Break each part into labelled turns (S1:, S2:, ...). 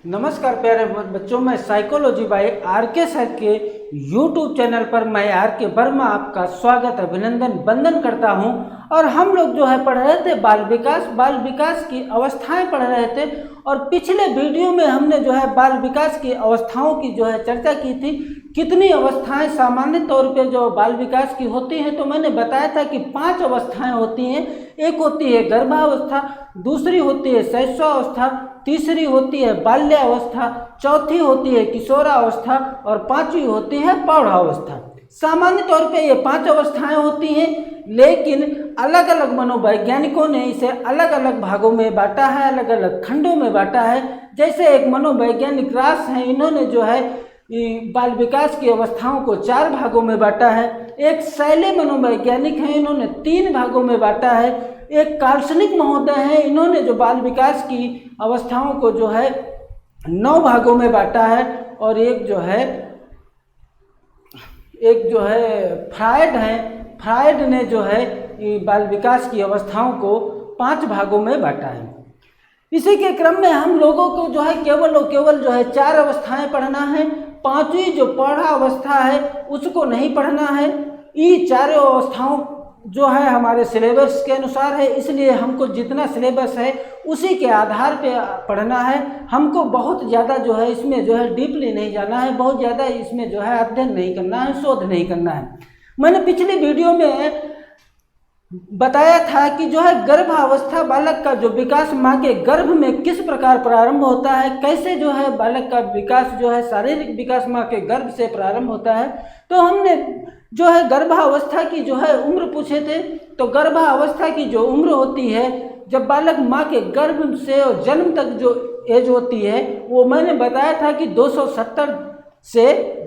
S1: नमस्कार प्यारे बच्चों, मैं साइकोलॉजी बाय आर.के. सर के यूट्यूब चैनल पर मैं आर.के. वर्मा आपका स्वागत अभिनंदन वंदन करता हूं। और हम लोग जो है पढ़ रहे थे बाल विकास की अवस्थाएं पढ़ रहे थे। और पिछले वीडियो में हमने जो है बाल विकास की अवस्थाओं की जो है चर्चा की थी। कितनी अवस्थाएं सामान्य तौर पे जो बाल विकास की होती हैं, तो मैंने बताया था कि 5 अवस्थाएं होती हैं। एक होती है गर्भावस्था, दूसरी होती है शैशवावस्था, तीसरी होती है बाल्यावस्था, चौथी होती है किशोरावस्था और पांचवी होती है प्रौढ़ावस्था। सामान्य तौर पे ये 5 अवस्थाएं होती हैं, लेकिन अलग अलग मनोवैज्ञानिकों ने इसे अलग अलग भागों में बांटा है, अलग अलग खंडों में बांटा है। जैसे एक मनोवैज्ञानिक रास हैं, इन्होंने जो है बाल विकास की अवस्थाओं को 4 भागों में बांटा है। एक शैले मनोवैज्ञानिक हैं, इन्होंने 3 भागों में बांटा है। एक कार्सनिक महोदय हैं, इन्होंने जो बाल विकास की अवस्थाओं को जो है 9 भागों में बांटा है। और एक जो है फ्रायड हैं, फ्रायड ने जो है बाल विकास की अवस्थाओं को 5 भागों में बांटा है। इसी के क्रम में हम लोगों को जो है केवल जो है 4 अवस्थाएं पढ़ना है। 5वीं जो प्रौढ़ावस्था है उसको नहीं पढ़ना है। ये चारों अवस्थाओं जो है हमारे सिलेबस के अनुसार है, इसलिए हमको जितना सिलेबस है उसी के आधार पे पढ़ना है। हमको बहुत ज़्यादा जो है इसमें जो है डीपली नहीं जाना है, बहुत ज़्यादा इसमें जो है अध्ययन नहीं करना है, शोध नहीं करना है। मैंने पिछली वीडियो में बताया था कि जो है गर्भावस्था बालक का जो विकास माँ के गर्भ में किस प्रकार प्रारंभ होता है, कैसे जो है बालक का विकास जो है शारीरिक विकास माँ के गर्भ से प्रारंभ होता है। तो हमने जो है गर्भावस्था की जो है उम्र पूछे थे। तो गर्भावस्था की जो उम्र होती है, जब बालक माँ के गर्भ से और जन्म तक जो एज होती है, वो मैंने बताया था कि 270 से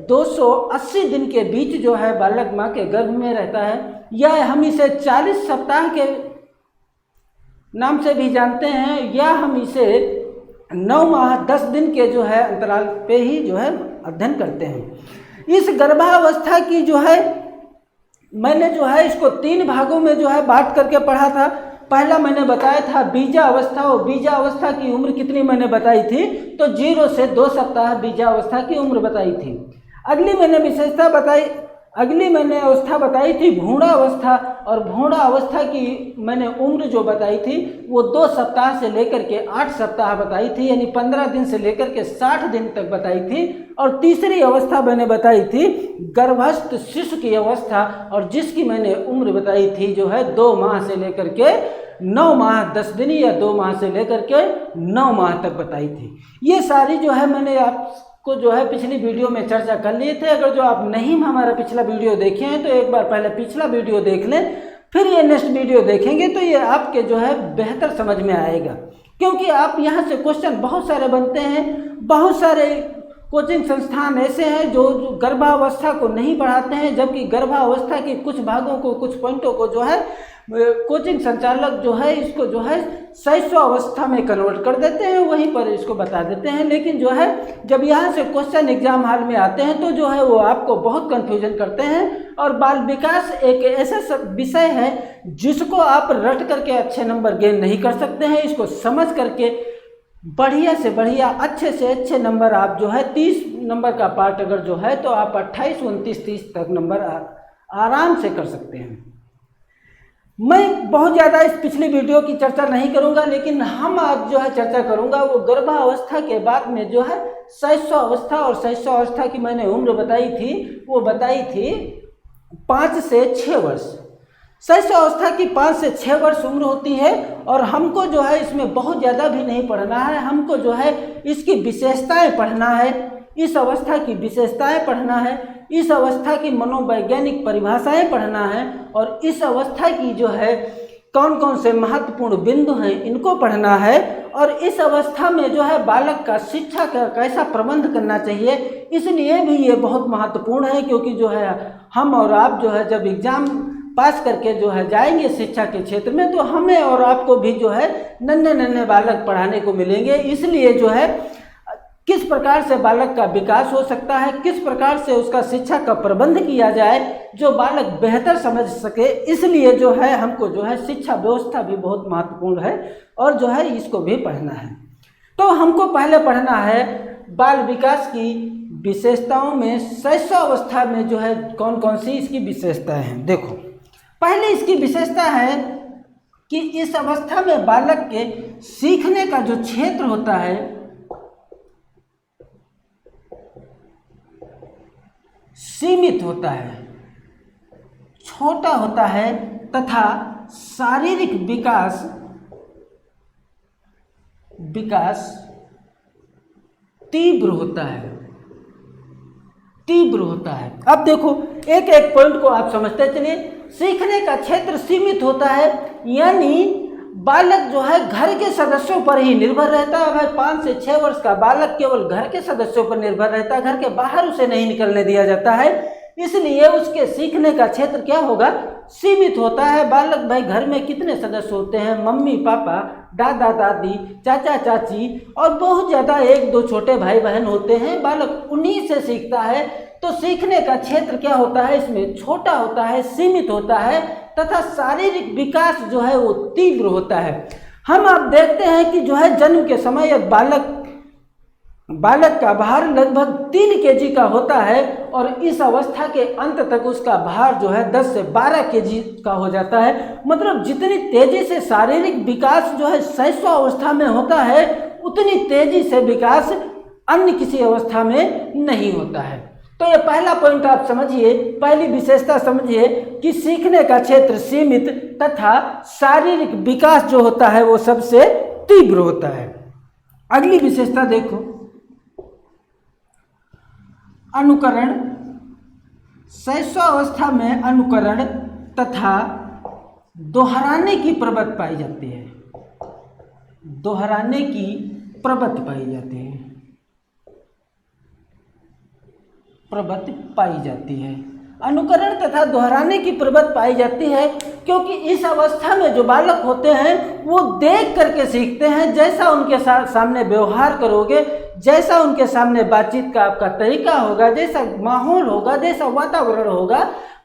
S1: 280 दिन के बीच जो है बालक माँ के गर्भ में रहता है। या हम इसे 40 सप्ताह के नाम से भी जानते हैं, या हम इसे 9 माह 10 दिन के जो है अंतराल पे ही जो है अध्ययन करते हैं। इस गर्भावस्था की जो है मैंने जो है इसको 3 भागों में जो है बांट करके पढ़ा था। पहला मैंने बताया था बीजावस्था, और बीजावस्था की उम्र कितनी मैंने बताई थी, तो 0 से 2 सप्ताह बीजावस्था की उम्र बताई थी। अगली मैंने अवस्था बताई थी भ्रूणावस्था, और भ्रूणावस्था की मैंने उम्र जो बताई थी वो 2 सप्ताह से लेकर के 8 सप्ताह बताई थी, यानी 15 दिन से लेकर के 60 दिन तक बताई थी। और तीसरी अवस्था मैंने बताई थी गर्भस्थ शिशु की अवस्था, और जिसकी मैंने उम्र बताई थी जो है 2 माह से लेकर के 9 माह 10 दिन, या 2 माह से लेकर के 9 माह तक बताई थी। ये सारी जो है मैंने आपको जो है पिछली वीडियो में चर्चा कर लिए थे। अगर जो आप नहीं हमारा पिछला वीडियो देखे हैं तो एक बार पहले पिछला वीडियो देख लें, फिर ये नेक्स्ट वीडियो देखेंगे तो ये आपके जो है बेहतर समझ में आएगा। क्योंकि आप यहाँ से क्वेश्चन बहुत सारे बनते हैं। बहुत सारे कोचिंग संस्थान ऐसे हैं जो गर्भावस्था को नहीं पढ़ाते हैं, जबकि गर्भावस्था के कुछ भागों को, कुछ पॉइंटों को जो है कोचिंग संचालक जो है इसको जो है शैशवावस्था में कन्वर्ट कर देते हैं, वहीं पर इसको बता देते हैं। लेकिन जो है जब यहाँ से क्वेश्चन एग्जाम हॉल में आते हैं तो जो है वो आपको बहुत कन्फ्यूजन करते हैं। और बाल विकास एक ऐसा विषय है जिसको आप रट करके अच्छे नंबर गेन नहीं कर सकते हैं। इसको समझ करके बढ़िया से बढ़िया, अच्छे से अच्छे नंबर आप जो है 30 नंबर का पार्ट अगर जो है तो आप 28, 29, 30 तक नंबर आराम से कर सकते हैं। मैं बहुत ज़्यादा इस पिछली वीडियो की चर्चा नहीं करूंगा, लेकिन हम आज जो है चर्चा करूंगा वो गर्भावस्था के बाद में जो है शैशवावस्था। और शैशवावस्था की मैंने उम्र बताई थी, वो बताई थी 5 से 6 वर्ष। शैशवावस्था की 5 से 6 वर्ष उम्र होती है। और हमको जो है इसमें बहुत ज़्यादा भी नहीं पढ़ना है, हमको जो है इसकी विशेषताएं पढ़ना है, इस अवस्था की विशेषताएं पढ़ना है, इस अवस्था की मनोवैज्ञानिक परिभाषाएं पढ़ना है, और इस अवस्था की जो है कौन कौन से महत्वपूर्ण बिंदु हैं इनको पढ़ना है। और इस अवस्था में जो है बालक का शिक्षा का कैसा प्रबंध करना चाहिए, इसलिए भी ये बहुत महत्वपूर्ण है। क्योंकि जो है हम और आप जो है जब एग्ज़ाम पास करके जो है जाएंगे शिक्षा के क्षेत्र में, तो हमें और आपको भी जो है नन्हे नन्हे बालक पढ़ाने को मिलेंगे। इसलिए जो है किस प्रकार से बालक का विकास हो सकता है, किस प्रकार से उसका शिक्षा का प्रबंध किया जाए जो बालक बेहतर समझ सके, इसलिए जो है हमको जो है शिक्षा व्यवस्था भी बहुत महत्वपूर्ण है और जो है इसको भी पढ़ना है। तो हमको पहले पढ़ना है बाल विकास की विशेषताओं में शैशवावस्था में जो है कौन कौन सी इसकी विशेषताएं हैं। देखो, पहले इसकी विशेषता है कि इस अवस्था में बालक के सीखने का जो क्षेत्र होता है सीमित होता है, छोटा होता है तथा शारीरिक विकास तीव्र होता है। अब देखो, एक एक पॉइंट को आप समझते चलिए। सीखने का क्षेत्र सीमित होता है, यानी बालक जो है घर के सदस्यों पर ही निर्भर रहता है। भाई 5 से 6 वर्ष का बालक केवल घर के सदस्यों पर निर्भर रहता है, घर के बाहर उसे नहीं निकलने दिया जाता है, इसलिए उसके सीखने का क्षेत्र क्या होगा, सीमित होता है। बालक भाई घर में कितने सदस्य होते हैं, मम्मी पापा, दादा दादी, चाचा चाची और बहुत ज़्यादा 1-2 छोटे भाई बहन होते हैं। बालक उन्हीं से सीखता है। तो सीखने का क्षेत्र क्या होता है, इसमें छोटा होता है, सीमित होता है तथा शारीरिक विकास जो है वो तीव्र होता है। हम आप देखते हैं कि जो है जन्म के समय बालक का भार लगभग 3 केजी का होता है और इस अवस्था के अंत तक उसका भार जो है 10 से 12 केजी का हो जाता है। मतलब जितनी तेजी से शारीरिक विकास जो है शैशवावस्था में होता है, उतनी तेजी से विकास अन्य किसी अवस्था में नहीं होता है। तो ये पहला पॉइंट आप समझिए, पहली विशेषता समझिए कि सीखने का क्षेत्र सीमित तथा शारीरिक विकास जो होता है वो सबसे तीव्र होता है। अगली विशेषता देखो, अनुकरण। शैशवावस्था में अनुकरण तथा दोहराने की प्रवृत्ति पाई जाती है। दोहराने की प्रवृत्ति पाई जाती है, प्रवृत्ति पाई जाती है। अनुकरण तथा दोहराने की प्रवृत्ति पाई जाती है क्योंकि इस अवस्था में जो बालक होते हैं वो देख करके सीखते हैं। जैसा उनके सामने व्यवहार करोगे, जैसा उनके सामने बातचीत का आपका तरीका होगा, जैसा माहौल होगा, जैसा वातावरण होगा,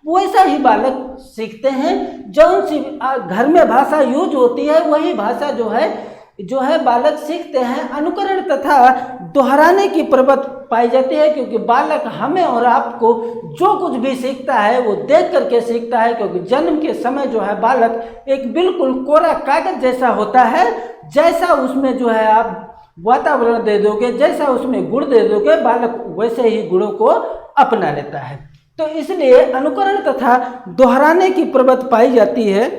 S1: वैसा ही बालक सीखते हैं। जौन सी घर में भाषा यूज होती है वही भाषा जो है बालक सीखते हैं। अनुकरण तथा दोहराने की प्रवृत्ति पाई जाती है क्योंकि बालक हमें और आपको जो कुछ भी सीखता है वो देख करके सीखता है, क्योंकि जन्म के समय जो है बालक एक बिल्कुल कोरा कागज जैसा होता है। जैसा उसमें जो है आप वातावरण दे दोगे, जैसा उसमें गुण दे दोगे, बालक वैसे ही गुणों को अपना लेता है। तो इसलिए अनुकरण तथा दोहराने की प्रवृत्ति पाई जाती है।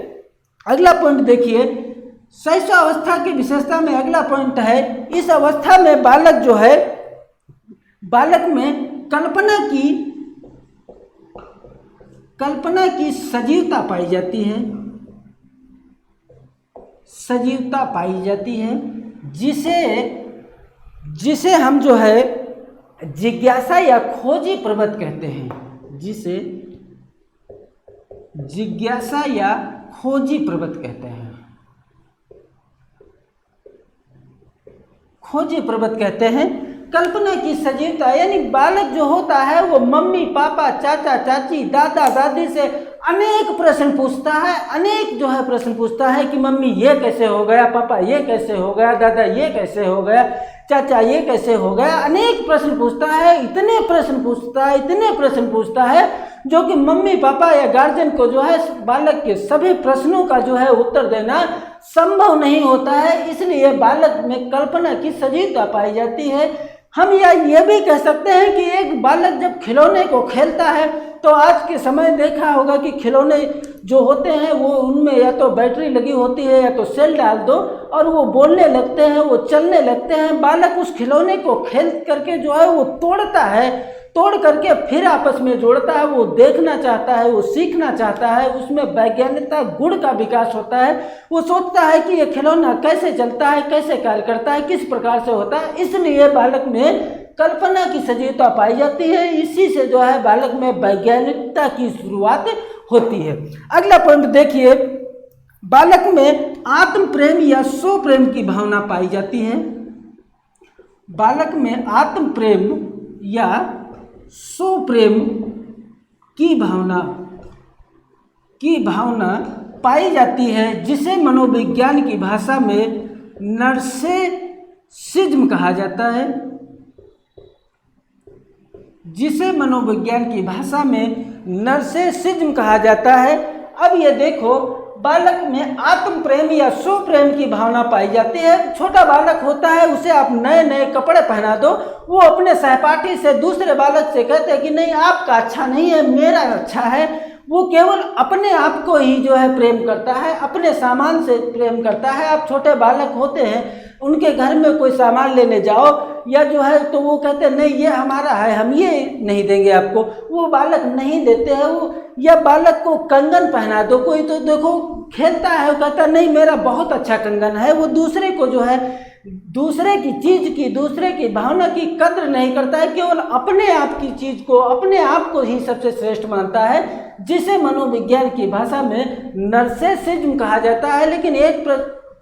S1: अगला पॉइंट देखिए, शैशवावस्था की विशेषता में अगला पॉइंट है, इस अवस्था में बालक जो है, बालक में कल्पना की सजीवता पाई जाती है। सजीवता पाई जाती है जिसे हम जो है जिज्ञासा या खोजी प्रवृत्ति कहते हैं। जिसे जिज्ञासा या खोजी प्रवृत्ति कहते हैं। खोजी प्रवृत्ति कहते हैं। कल्पना की सजीवता यानी बालक जो होता है वो मम्मी पापा, चाचा चाची, दादा दादी से अनेक प्रश्न पूछता है। अनेक जो है प्रश्न पूछता है कि मम्मी ये कैसे हो गया, पापा ये कैसे हो गया, दादा ये कैसे हो गया, चाचा ये कैसे हो गया। अनेक प्रश्न पूछता है, इतने प्रश्न पूछता है जो कि मम्मी पापा या गार्जियन को जो है बालक के सभी प्रश्नों का जो है उत्तर देना संभव नहीं होता है। इसलिए बालक में कल्पना की सजीवता पाई जाती है। हम ये भी कह सकते हैं कि एक बालक जब खिलौने को खेलता है तो आज के समय देखा होगा कि खिलौने जो होते हैं वो उनमें या तो बैटरी लगी होती है या तो सेल डाल दो और वो बोलने लगते हैं, वो चलने लगते हैं। बालक उस खिलौने को खेल करके जो है वो तोड़ता है, तोड़ करके फिर आपस में जोड़ता है। वो देखना चाहता है, वो सीखना चाहता है, उसमें वैज्ञानिकता गुण का विकास होता है। वो सोचता है कि ये खिलौना कैसे चलता है, कैसे कार्य करता है, किस प्रकार से होता है। इसलिए बालक में कल्पना की सजीवता पाई जाती है। इसी से जो है बालक में वैज्ञानिकता की शुरुआत होती है। अगला पॉइंट देखिए, बालक में आत्म प्रेम या स्व प्रेम की भावना पाई जाती है। बालक में आत्म प्रेम या स्व प्रेम की भावना पाई जाती है, जिसे मनोविज्ञान की भाषा में सिज्म कहा जाता है, जिसे मनोविज्ञान की भाषा में नर्सिसिज्म कहा जाता है। अब ये देखो, बालक में आत्म प्रेम या स्व प्रेम की भावना पाई जाती है। छोटा बालक होता है, उसे आप नए नए कपड़े पहना दो, वो अपने सहपाठी से, दूसरे बालक से कहते हैं कि नहीं आपका अच्छा नहीं है, मेरा अच्छा है। वो केवल अपने आप को ही जो है प्रेम करता है, अपने सामान से प्रेम करता है। आप छोटे बालक होते हैं, उनके घर में कोई सामान लेने जाओ या जो है तो वो कहते हैं नहीं ये हमारा है, हम ये नहीं देंगे आपको, वो बालक नहीं देते हैं। वो या बालक को कंगन पहना दो, कोई तो देखो खेलता है, वो कहता है नहीं मेरा बहुत अच्छा कंगन है। वो दूसरे को जो है, दूसरे की चीज की, दूसरे की भावना की कद्र नहीं करता है, केवल अपने आप की चीज को, अपने आप को ही सबसे श्रेष्ठ मानता है, जिसे मनोविज्ञान की भाषा में नर्सिसिज्म कहा जाता है। लेकिन एक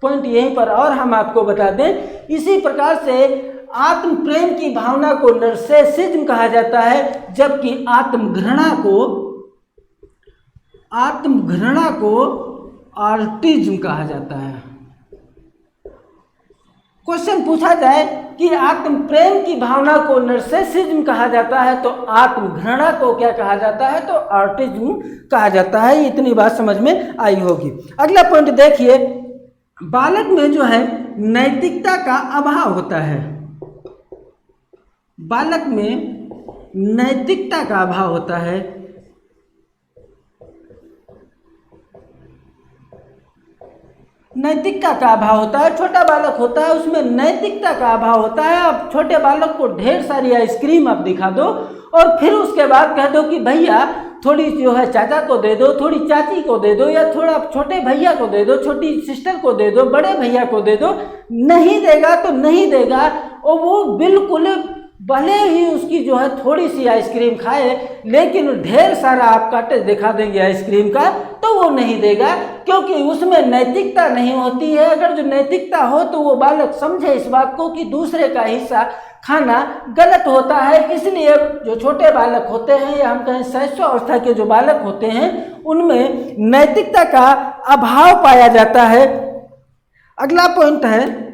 S1: पॉइंट यहीं पर और हम आपको बता दें, इसी प्रकार से आत्म प्रेम की भावना को नर्सिसिज्म कहा जाता है, जबकि आत्मघृणा को ऑटिज्म कहा जाता है। क्वेश्चन पूछा जाए कि आत्म प्रेम की भावना को नर्सिसिज्म कहा जाता है तो आत्मघृणा को क्या कहा जाता है, तो ऑटिज्म कहा जाता है। इतनी बात समझ में आई होगी। अगला पॉइंट देखिए, बालक में जो है नैतिकता का अभाव होता है। बालक में नैतिकता का अभाव होता है। नैतिकता का अभाव होता है, छोटा बालक होता है, उसमें नैतिकता का अभाव होता है। अब छोटे बालक को ढेर सारी आइसक्रीम आप दिखा दो और फिर उसके बाद कह दो कि भैया थोड़ी जो है चाचा को दे दो, थोड़ी चाची को दे दो, या थोड़ा छोटे भैया को दे दो, छोटी सिस्टर को दे दो, बड़े भैया को दे दो। नहीं देगा तो नहीं देगा, और वो बिल्कुल भले ही उसकी जो है थोड़ी सी आइसक्रीम खाए, लेकिन ढेर सारा आप काटे दिखा देंगे आइसक्रीम का तो वो नहीं देगा, क्योंकि उसमें नैतिकता नहीं होती है। अगर जो नैतिकता हो तो वो बालक समझे इस बात को कि दूसरे का हिस्सा खाना गलत होता है। इसलिए जो छोटे बालक होते हैं, या हम कहें शैशवावस्था के जो बालक होते हैं, उनमें नैतिकता का अभाव पाया जाता है। अगला पॉइंट है,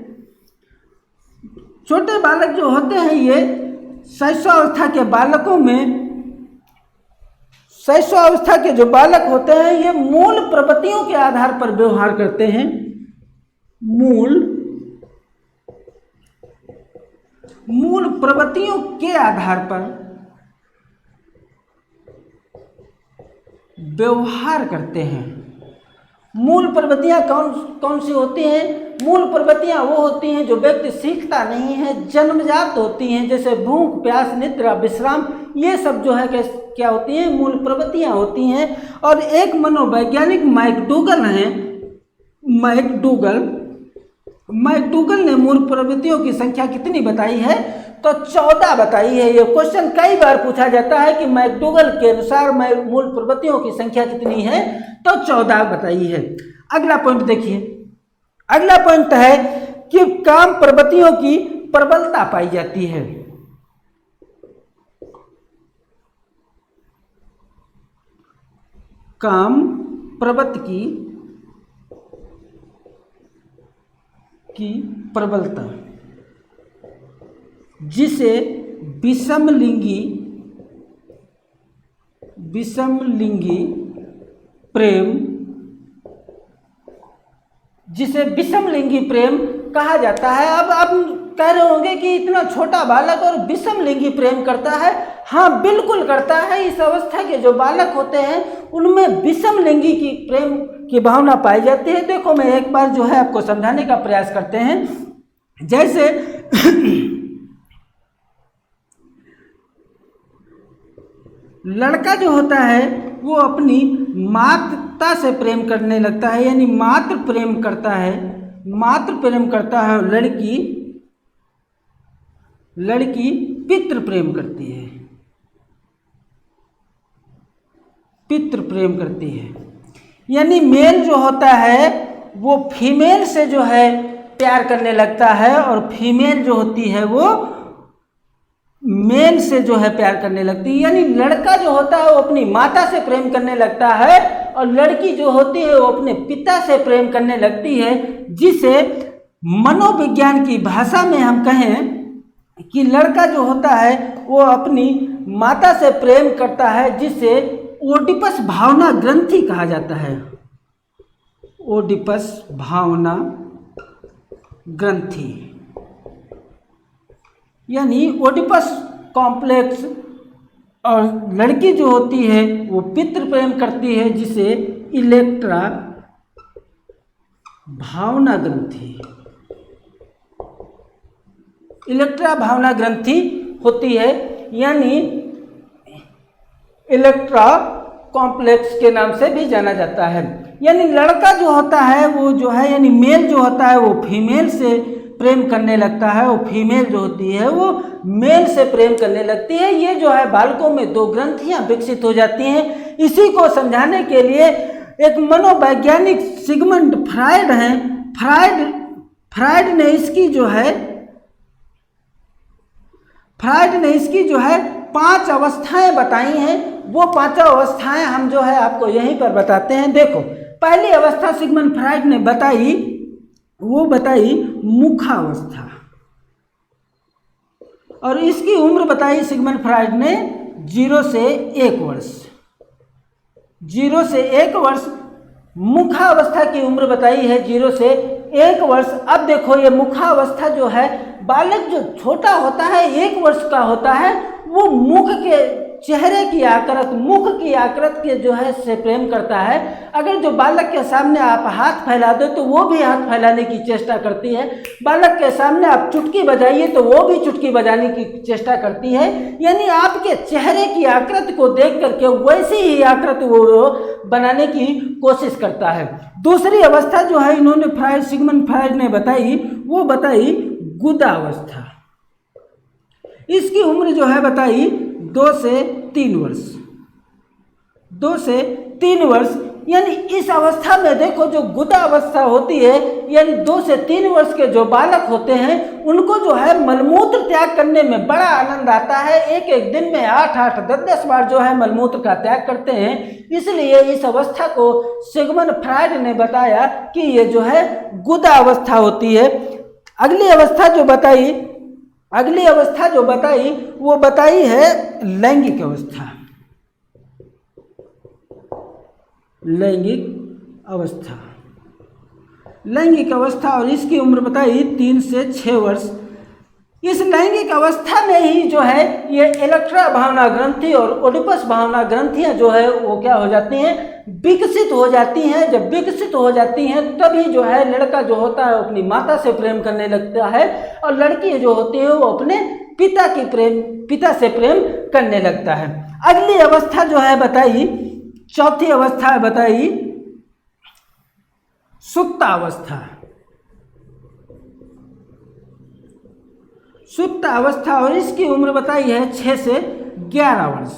S1: छोटे बालक जो होते हैं, ये शैशवावस्था के बालकों में, शैशवावस्था के जो बालक होते हैं, ये मूल प्रवृत्तियों के आधार पर व्यवहार करते हैं। मूल प्रवृत्तियों के आधार पर व्यवहार करते हैं। मूल प्रवृत्तियां कौन सी होती हैं? मूल प्रवृत्तियां वो होती हैं जो व्यक्ति सीखता नहीं है, जन्मजात होती हैं, जैसे भूख, प्यास, निद्रा, विश्राम, ये सब जो है क्या होती हैं? मूल प्रवृत्तियां होती हैं। और एक मनोवैज्ञानिक मैकडूगल ने मूल प्रवृत्तियों की संख्या कितनी बताई है? तो 14 बताई है। ये क्वेश्चन कई बार पूछा जाता है कि मैकडूगल के अनुसार मूल प्रवृत्तियों की संख्या कितनी है? तो 14 बताई है। अगला पॉइंट देखिए, अगला पॉइंट है कि काम प्रवृत्तियों की प्रबलता पाई जाती है। काम प्रवृत्ति की प्रबलता, जिसे विषमलिंगी प्रेम कहा जाता है। अब आप कह रहे होंगे कि इतना छोटा बालक और विषमलिंगी प्रेम करता है। हाँ, बिल्कुल करता है। इस अवस्था के जो बालक होते हैं उनमें विषमलिंगी की प्रेम की भावना पाई जाती है। देखो, मैं एक बार जो है आपको समझाने का प्रयास करते हैं। जैसे लड़का जो होता है वो अपनी माता से प्रेम करने लगता है, यानी मातृ प्रेम करता है। लड़की पितृ प्रेम करती है। यानी मेल जो होता है वो फीमेल से जो है प्यार करने लगता है, और फीमेल जो होती है वो मेल से जो है प्यार करने लगती है। यानी लड़का जो होता है वो अपनी माता से प्रेम करने लगता है, और लड़की जो होती है वो अपने पिता से प्रेम करने लगती है, जिसे मनोविज्ञान की भाषा में हम कहें कि लड़का जो होता है वो अपनी माता से प्रेम करता है, जिसे ओडिपस भावना ग्रंथि कहा जाता है। ओडिपस भावना ग्रंथि यानी ओडिपस कॉम्प्लेक्स। और लड़की जो होती है वो पितृ प्रेम करती है, जिसे इलेक्ट्रा भावना ग्रंथि, इलेक्ट्रा भावना ग्रंथि होती है, यानी इलेक्ट्रा कॉम्प्लेक्स के नाम से भी जाना जाता है। यानी लड़का जो होता है वो जो है, यानी मेल जो होता है वो फीमेल से प्रेम करने लगता है, और फीमेल जो होती है वो मेल से प्रेम करने लगती है। ये जो है बालकों में दो ग्रंथियां विकसित हो जाती हैं। इसी को समझाने के लिए एक मनोवैज्ञानिक सिगमंड फ्रायड हैं, फ्रायड ने इसकी जो है 5 अवस्थाएं बताई हैं। वो 5 अवस्थाएं हम जो है आपको यहीं पर बताते हैं। देखो, पहली अवस्था सिगमंड फ्रायड ने बताई, वो बताई मुखावस्था, और इसकी उम्र बताई सिगमंड फ्रायड ने 0 से 1 वर्ष। 0 से 1 वर्ष मुखावस्था की उम्र बताई है, 0 से 1 वर्ष। अब देखो, ये मुखावस्था जो है, बालक जो छोटा होता है 1 वर्ष का होता है, वो मुख के चेहरे की आकृत, मुख की आकृत के जो है से प्रेम करता है। अगर जो बालक के सामने आप हाथ फैला दो तो वो भी हाथ फैलाने की चेष्टा करती है। बालक के सामने आप चुटकी बजाइए तो वो भी चुटकी बजाने की चेष्टा करती है। यानी आपके चेहरे की आकृत को देख करके वैसी ही आकृत वो बनाने की कोशिश करता है। दूसरी अवस्था जो है इन्होंने सिगमंड फ्रायड ने बताई, वो बताई गुदावस्था। इसकी उम्र जो है बताई 2 से 3 वर्ष। 2 से 3 वर्ष, यानी इस अवस्था में देखो जो गुदा अवस्था होती है, यानी 2 से 3 वर्ष के जो बालक होते हैं उनको जो है मलमूत्र त्याग करने में बड़ा आनंद आता है। एक दिन में 8-8, 10-10 बार जो है मलमूत्र का त्याग करते हैं। इसलिए इस अवस्था को सिगमंड फ्रायड ने बताया कि ये जो है गुदा अवस्था होती है। अगली अवस्था जो बताई वो बताई है लैंगिक अवस्था। लैंगिक अवस्था और इसकी उम्र बताई 3 से 6 वर्ष। इस लैंगिक अवस्था में ही जो है ये इलेक्ट्रा भावना ग्रंथि और ओडिपस भावना ग्रंथियां जो है वो क्या हो जाती हैं, विकसित हो जाती हैं। जब विकसित हो जाती हैं तभी जो है लड़का जो होता है अपनी माता से प्रेम करने लगता है, और लड़की जो होती है वो अपने पिता से प्रेम करने लगता है। अगली अवस्था जो है बताई, चौथी अवस्था बताई सुप्तावस्था। सुप्त अवस्था और इसकी उम्र बताई है 6 से 11 वर्ष।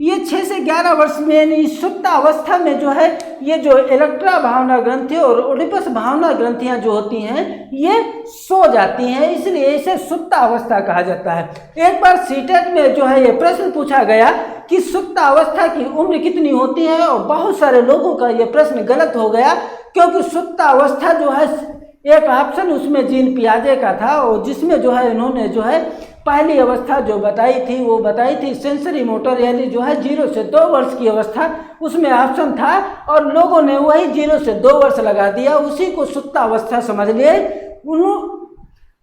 S1: ये 6 से 11 वर्ष में यानी सुप्त अवस्था में जो है ये जो इलेक्ट्रा भावना ग्रंथि और ओडिपस भावना ग्रंथियां जो होती हैं ये सो जाती हैं, इसलिए इसे सुप्त अवस्था कहा जाता है। एक बार सीटेट में जो है ये प्रश्न पूछा गया कि सुप्त अवस्था की उम्र कितनी होती है, और बहुत सारे लोगों का ये प्रश्न गलत हो गया, क्योंकि सुप्त अवस्था जो है एक ऑप्शन उसमें जीन पियाजे का था, और जिसमें जो है इन्होंने जो है पहली अवस्था जो बताई थी वो बताई थी सेंसरी मोटर, यानी जो है 0 से 2 वर्ष की अवस्था, उसमें ऑप्शन था और लोगों ने वही 0 से 2 वर्ष लगा दिया, उसी को सुप्ता अवस्था समझ लिए। उन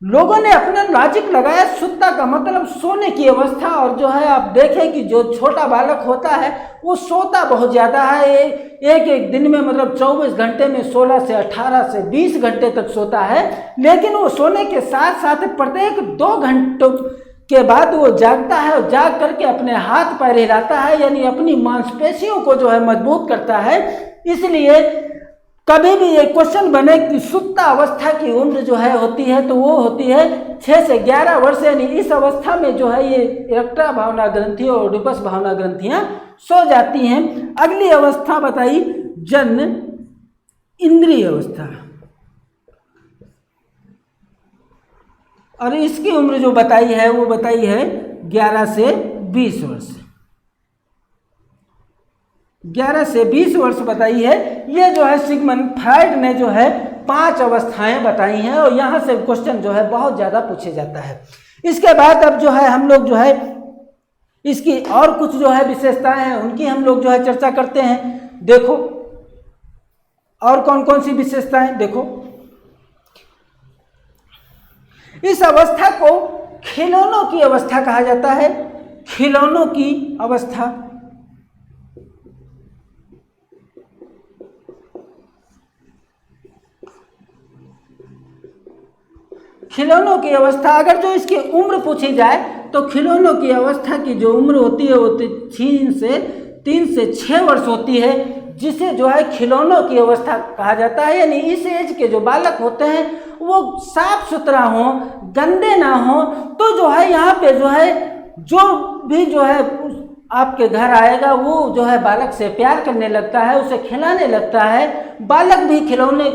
S1: लोगों ने अपना लॉजिक लगाया, सुत्ता का मतलब सोने की अवस्था, और जो है आप देखें कि जो छोटा बालक होता है वो सोता बहुत ज़्यादा है। एक दिन में मतलब 24 घंटे में 16 से 18 से 20 घंटे तक सोता है, लेकिन वो सोने के साथ साथ प्रत्येक 2 घंटों के बाद वो जागता है, और जाग करके अपने हाथ पैर हिलाता है, यानी अपनी मांसपेशियों को जो है मजबूत करता है। इसलिए कभी भी ये क्वेश्चन बने कि सुप्त अवस्था की उम्र जो है होती है तो वो होती है 6 से 11 वर्ष, यानी इस अवस्था में जो है ये इलेक्ट्रा भावना ग्रंथि और ओडिपस भावना ग्रंथियां सो जाती हैं। अगली अवस्था बताई जन इंद्रिय अवस्था, और इसकी उम्र जो बताई है वो बताई है 11 से 20 वर्ष। 11 से 20 वर्ष बताई है। ये जो है सिगमंड फ्रायड ने जो है 5 अवस्थाएं बताई हैं और यहाँ से क्वेश्चन जो है बहुत ज़्यादा पूछे जाता है। इसके बाद अब जो है हम लोग जो है इसकी और कुछ जो है विशेषताएं हैं उनकी हम लोग जो है चर्चा करते हैं। देखो और कौन कौन सी विशेषताएं, देखो इस अवस्था को खिलौनों की अवस्था कहा जाता है। खिलौनों की अवस्था, खिलौनों की अवस्था, अगर जो इसकी उम्र पूछी जाए तो खिलौनों की अवस्था की जो उम्र होती है वो 3 से 6 वर्ष होती है, जिसे जो है खिलौनों की अवस्था कहा जाता है। यानी इस एज के जो बालक होते हैं वो साफ सुथरा हो, गंदे ना हो, तो जो है यहाँ पे जो है जो भी जो है आपके घर आएगा वो जो है बालक से प्यार करने लगता है, उसे खिलाने लगता है। बालक भी खिलौने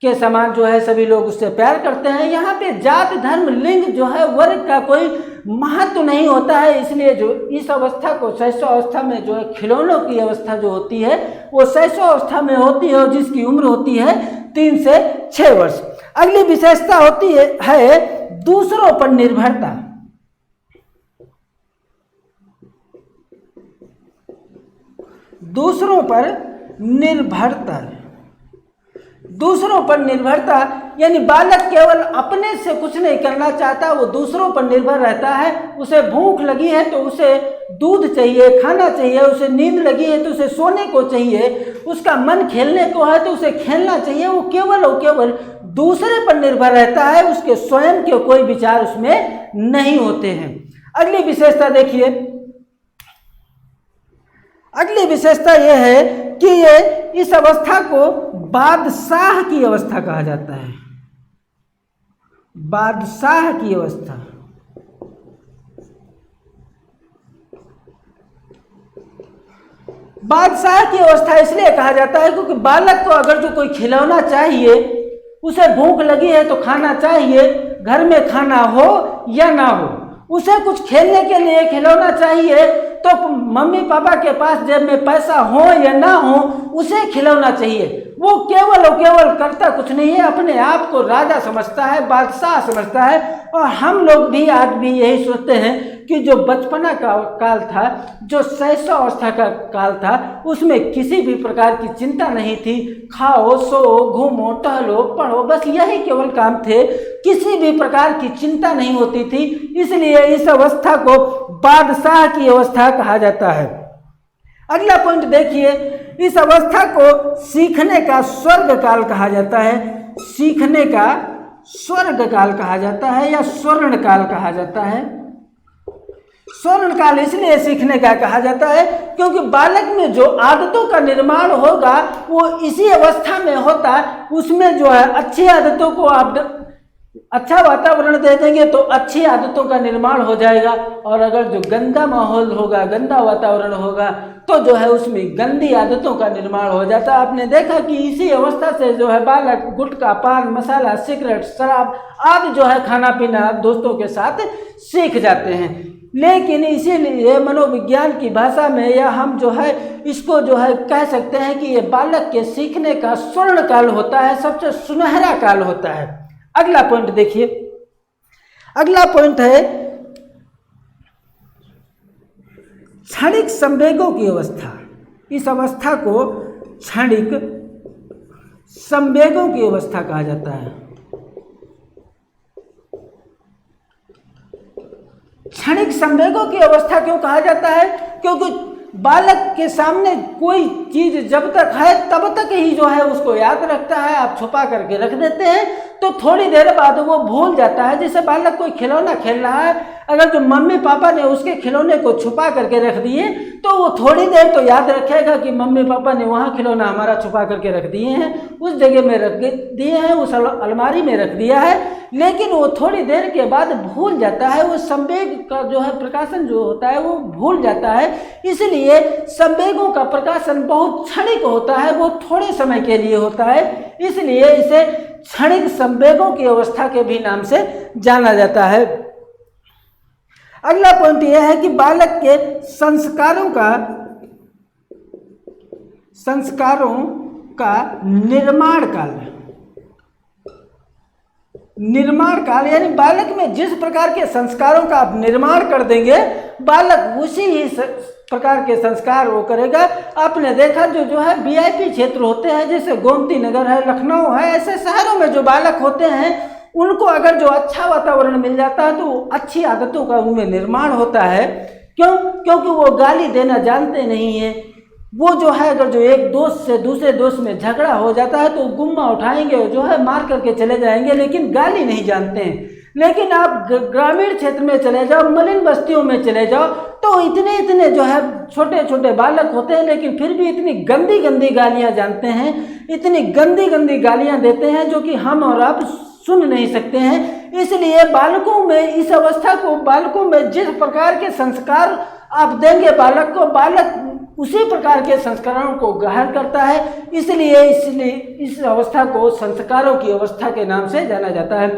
S1: के समान जो है सभी लोग उससे प्यार करते हैं। यहाँ पे जात धर्म लिंग जो है वर्ग का कोई महत्व नहीं होता है, इसलिए जो इस अवस्था को शैशव अवस्था में जो है खिलौनों की अवस्था जो होती है वो शैशव अवस्था में होती है और जिसकी उम्र होती है 3 से 6 वर्ष। अगली विशेषता होती है दूसरों पर निर्भरता। दूसरों पर निर्भरता, दूसरों पर निर्भरता यानी बालक केवल अपने से कुछ नहीं करना चाहता, वो दूसरों पर निर्भर रहता है। उसे भूख लगी है तो उसे दूध चाहिए, खाना चाहिए, उसे नींद लगी है तो उसे सोने को चाहिए, उसका मन खेलने को है तो उसे खेलना चाहिए। वो केवल और केवल दूसरे पर निर्भर रहता है, उसके स्वयं के कोई विचार उसमें नहीं होते हैं। अगली विशेषता देखिए, अगली विशेषता यह है कि ये इस अवस्था को बादशाह की अवस्था कहा जाता है। बादशाह की अवस्था, बादशाह की अवस्था इसलिए कहा जाता है क्योंकि बालक को अगर जो कोई खिलौना चाहिए, उसे भूख लगी है तो खाना चाहिए, घर में खाना हो या ना हो, उसे कुछ खेलने के लिए खिलौना चाहिए, तो मम्मी पापा के पास जेब में पैसा हो या ना हो उसे खिलौना चाहिए। वो केवल और केवल करता कुछ नहीं है, अपने आप को राजा समझता है, बादशाह समझता है। और हम लोग भी आज भी यही सोचते हैं कि जो बचपना का काल था, जो शैशव अवस्था का काल था, उसमें किसी भी प्रकार की चिंता नहीं थी। खाओ, सो, घूमो, टहलो, पढ़ो, बस यही केवल काम थे, किसी भी प्रकार की चिंता नहीं होती थी। इसलिए इस अवस्था को बादशाह की अवस्था कहा जाता है। अगला पॉइंट देखिए, इस अवस्था को सीखने का स्वर्ग काल कहा जाता है। सीखने का स्वर्ग काल कहा जाता है या स्वर्ण काल कहा जाता है। स्वर्ण काल इसलिए सीखने का कहा जाता है क्योंकि बालक में जो आदतों का निर्माण होगा वो इसी अवस्था में होता। उसमें जो है अच्छी आदतों को आप अच्छा वातावरण दे देंगे तो अच्छी आदतों का निर्माण हो जाएगा, और अगर जो गंदा माहौल होगा, गंदा वातावरण होगा, तो जो है उसमें गंदी आदतों का निर्माण हो जाता है। आपने देखा कि इसी अवस्था से जो है बालक गुटखा, पान मसाला, सिगरेट, शराब आदि जो है खाना पीना दोस्तों के साथ सीख जाते हैं। लेकिन इसीलिए मनोविज्ञान की भाषा में या हम जो है इसको जो है कह सकते हैं कि ये बालक के सीखने का स्वर्ण काल होता है, सबसे सुनहरा काल होता है। अगला पॉइंट देखिए, अगला पॉइंट है क्षणिक संवेगों की अवस्था। इस अवस्था को क्षणिक संवेगों की अवस्था कहा जाता है। क्षणिक संवेगों की अवस्था क्यों कहा जाता है? क्योंकि बालक के सामने कोई चीज जब तक है तब तक ही जो है उसको याद रखता है। आप छुपा करके रख देते हैं तो थोड़ी देर बाद वो भूल जाता है। जैसे बालक कोई खिलौना खेल रहा है, अगर जो मम्मी पापा ने उसके खिलौने को छुपा करके रख दिए तो वो थोड़ी देर तो याद रखेगा कि मम्मी पापा ने वहाँ खिलौना हमारा छुपा करके रख दिए हैं, उस जगह में रख दिए हैं, उस अलमारी में रख दिया है। लेकिन वो थोड़ी देर के बाद भूल जाता है। वो संवेग का जो है प्रकाशन जो होता है वो भूल जाता है। इसलिए संवेगों का प्रकाशन बहुत क्षणिक होता है, वो थोड़े समय के लिए होता है। इसलिए इसे क्षणिक संवेगों की अवस्था के भी नाम से जाना जाता है। अगला पॉइंट यह है कि बालक के संस्कारों का निर्माण काल। निर्माण काल यानी बालक में जिस प्रकार के संस्कारों का आप निर्माण कर देंगे, बालक उसी ही प्रकार के संस्कार वो करेगा। आपने देखा जो है वीआईपी क्षेत्र होते हैं, जैसे गोमती नगर है, लखनऊ है, ऐसे शहरों में जो बालक होते हैं उनको अगर जो अच्छा वातावरण मिल जाता है तो अच्छी आदतों का उनमें निर्माण होता है। क्योंकि वो गाली देना जानते नहीं हैं। वो जो है अगर जो एक दोस्त से दूसरे दोस्त में झगड़ा हो जाता है तो गुम्मा उठाएंगे, जो है मार करके चले जाएंगे, लेकिन गाली नहीं जानते हैं। लेकिन आप ग्रामीण क्षेत्र में चले जाओ, मलिन बस्तियों में चले जाओ, तो इतने जो है छोटे छोटे बालक होते हैं, लेकिन फिर भी इतनी गंदी गंदी गालियां जानते हैं, इतनी गंदी गंदी गालियां देते हैं जो कि हम और आप सुन नहीं सकते हैं। इसलिए बालकों में इस अवस्था को, बालकों में जिस प्रकार के संस्कार आप देंगे बालक को, बालक उसी प्रकार के संस्कारों को ग्रहण करता है। इसलिए इस अवस्था को संस्कारों की अवस्था के नाम से जाना जाता है।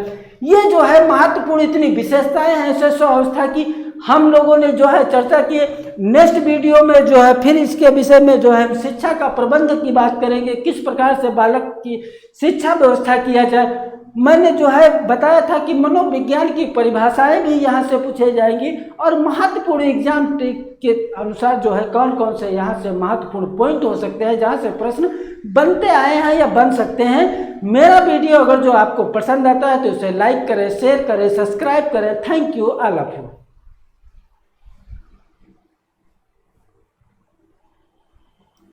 S1: ये जो है महत्वपूर्ण इतनी विशेषताएं हैं शिशु अवस्था की, हम लोगों ने जो है चर्चा की। नेक्स्ट वीडियो में जो है फिर इसके विषय में जो है शिक्षा का प्रबंध की बात करेंगे, किस प्रकार से बालक की शिक्षा व्यवस्था किया जाए। मैंने जो है बताया था कि मनोविज्ञान की परिभाषाएं भी यहाँ से पूछे जाएंगी और महत्वपूर्ण एग्जाम के अनुसार जो है कौन कौन से यहाँ से महत्वपूर्ण पॉइंट हो सकते हैं जहाँ से प्रश्न बनते आए हैं या बन सकते हैं। मेरा वीडियो अगर जो आपको पसंद आता है तो इसे लाइक करें, शेयर करें, सब्सक्राइब करें। Thank you all of you.